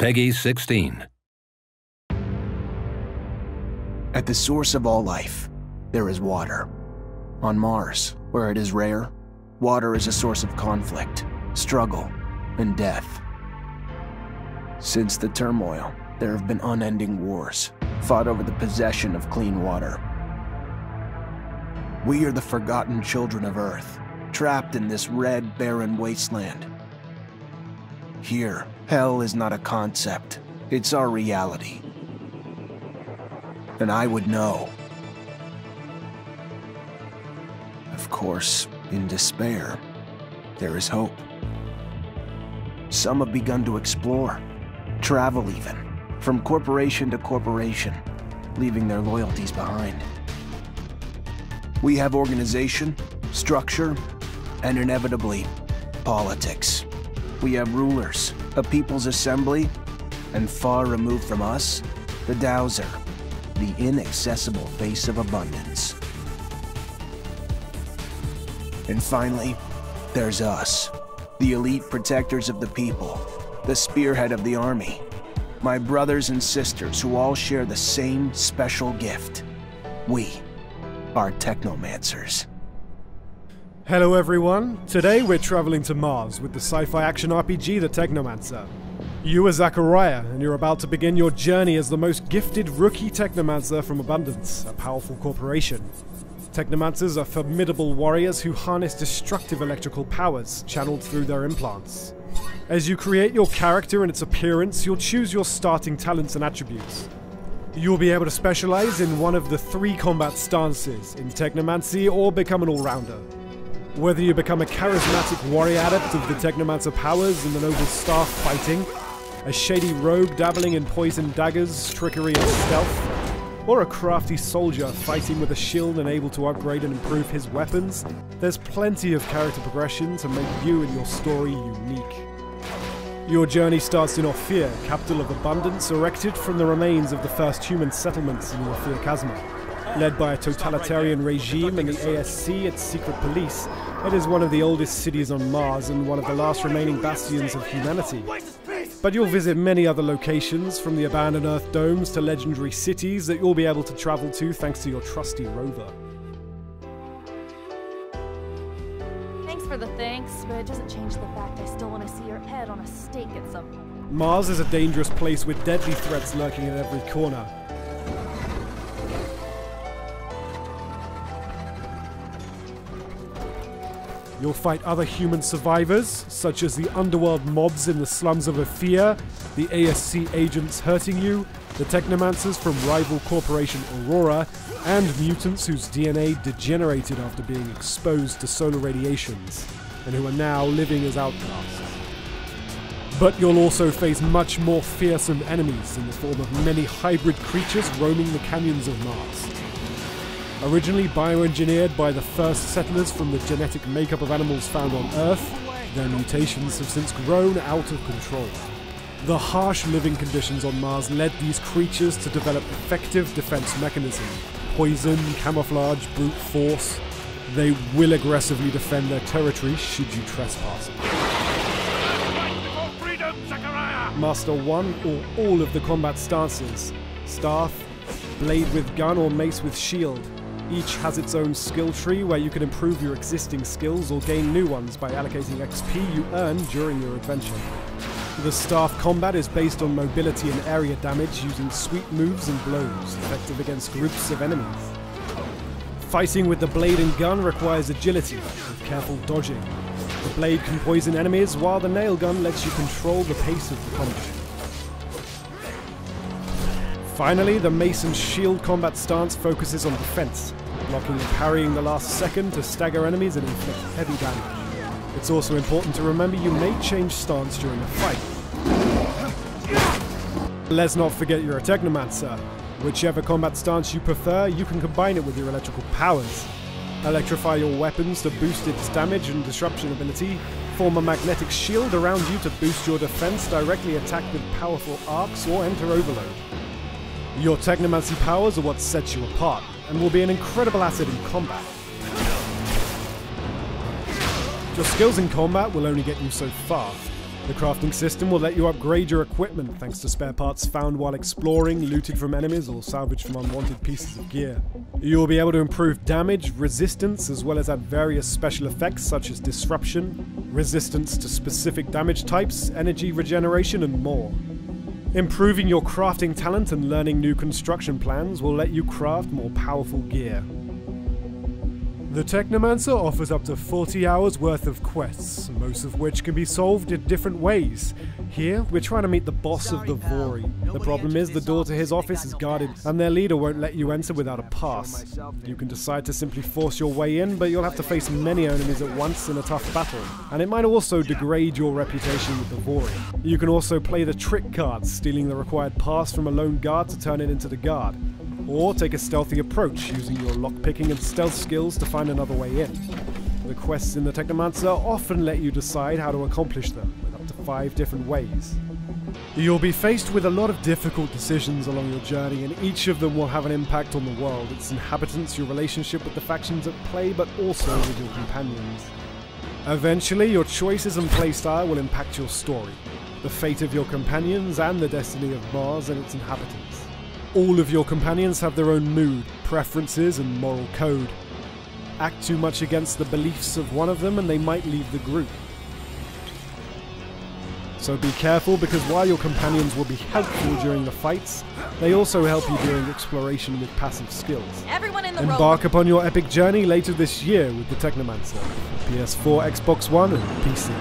Peggy 16. At the source of all life, there is water. On Mars, where it is rare, water is a source of conflict, struggle, and death. Since the turmoil, there have been unending wars, fought over the possession of clean water. We are the forgotten children of Earth, trapped in this red, barren wasteland. Here, hell is not a concept, it's our reality. And I would know. Of course, in despair, there is hope. Some have begun to explore, travel even, from corporation to corporation, leaving their loyalties behind. We have organization, structure, and inevitably, politics. We have rulers, a people's assembly, and far removed from us, the Dowser, the inaccessible face of abundance. And finally, there's us, the elite protectors of the people, the spearhead of the army, my brothers and sisters who all share the same special gift. We are Technomancers. Hello everyone, today we're traveling to Mars with the sci-fi action RPG The Technomancer. You are Zachariah, and you're about to begin your journey as the most gifted rookie Technomancer from Abundance, a powerful corporation. Technomancers are formidable warriors who harness destructive electrical powers, channeled through their implants. As you create your character and its appearance, you'll choose your starting talents and attributes. You'll be able to specialize in one of the 3 combat stances, in Technomancy, or become an all-rounder. Whether you become a charismatic warrior adept of the Technomancer powers in the noble staff fighting, a shady rogue dabbling in poison daggers, trickery and stealth, or a crafty soldier fighting with a shield and able to upgrade and improve his weapons, there's plenty of character progression to make you and your story unique. Your journey starts in Ophir, capital of Abundance, erected from the remains of the first human settlements in the Ophir Chasma. Led by a totalitarian regime and the ASC, its secret police, it is one of the oldest cities on Mars and one of the last remaining bastions of humanity. But you'll visit many other locations, from the abandoned Earth domes to legendary cities that you'll be able to travel to thanks to your trusty rover. Thanks for the thanks, but it doesn't change the fact I still want to see your head on a stake at some point. Mars is a dangerous place with deadly threats lurking at every corner. You'll fight other human survivors, such as the underworld mobs in the slums of Ophir, the ASC agents hurting you, the Technomancers from rival corporation Aurora, and mutants whose DNA degenerated after being exposed to solar radiations, and who are now living as outcasts. But you'll also face much more fearsome enemies in the form of many hybrid creatures roaming the canyons of Mars. Originally bioengineered by the first settlers from the genetic makeup of animals found on Earth, their mutations have since grown out of control. The harsh living conditions on Mars led these creatures to develop effective defense mechanisms: poison, camouflage, brute force. They will aggressively defend their territory should you trespass. Master one or all of the combat stances: staff, blade with gun, or mace with shield. Each has its own skill tree where you can improve your existing skills or gain new ones by allocating XP you earn during your adventure. The staff combat is based on mobility and area damage using sweep moves and blows, effective against groups of enemies. Fighting with the blade and gun requires agility, with careful dodging. The blade can poison enemies, while the nail gun lets you control the pace of the combat. Finally, the mace and shield combat stance focuses on defense, blocking and parrying the last second to stagger enemies and inflict heavy damage. It's also important to remember you may change stance during a fight. Let's not forget you're a Technomancer. Whichever combat stance you prefer, you can combine it with your electrical powers. Electrify your weapons to boost its damage and disruption ability, form a magnetic shield around you to boost your defense, directly attack with powerful arcs, or enter overload. Your Technomancy powers are what sets you apart, and will be an incredible asset in combat. Your skills in combat will only get you so far. The crafting system will let you upgrade your equipment thanks to spare parts found while exploring, looted from enemies, or salvaged from unwanted pieces of gear. You will be able to improve damage, resistance, as well as add various special effects such as disruption, resistance to specific damage types, energy regeneration, and more. Improving your crafting talent and learning new construction plans will let you craft more powerful gear. The Technomancer offers up to 40 hours worth of quests, most of which can be solved in different ways. Here, we're trying to meet the boss of the Vori. The problem is the door to his office is guarded, and their leader won't let you enter without a pass. You can decide to simply force your way in, but you'll have to face many enemies at once in a tough battle, and it might also degrade your reputation with the Vori. You can also play the trick card, stealing the required pass from a lone guard to turn it into the guard. Or take a stealthy approach, using your lockpicking and stealth skills to find another way in. The quests in the Technomancer often let you decide how to accomplish them, with up to 5 different ways. You'll be faced with a lot of difficult decisions along your journey, and each of them will have an impact on the world, its inhabitants, your relationship with the factions at play, but also with your companions. Eventually, your choices and playstyle will impact your story, the fate of your companions, and the destiny of Mars and its inhabitants. All of your companions have their own mood, preferences, and moral code. Act too much against the beliefs of one of them and they might leave the group. So be careful, because while your companions will be helpful during the fights, they also help you during exploration with passive skills. Everyone in the Embark upon your epic journey later this year with the Technomancer, PS4, Xbox One, and PC.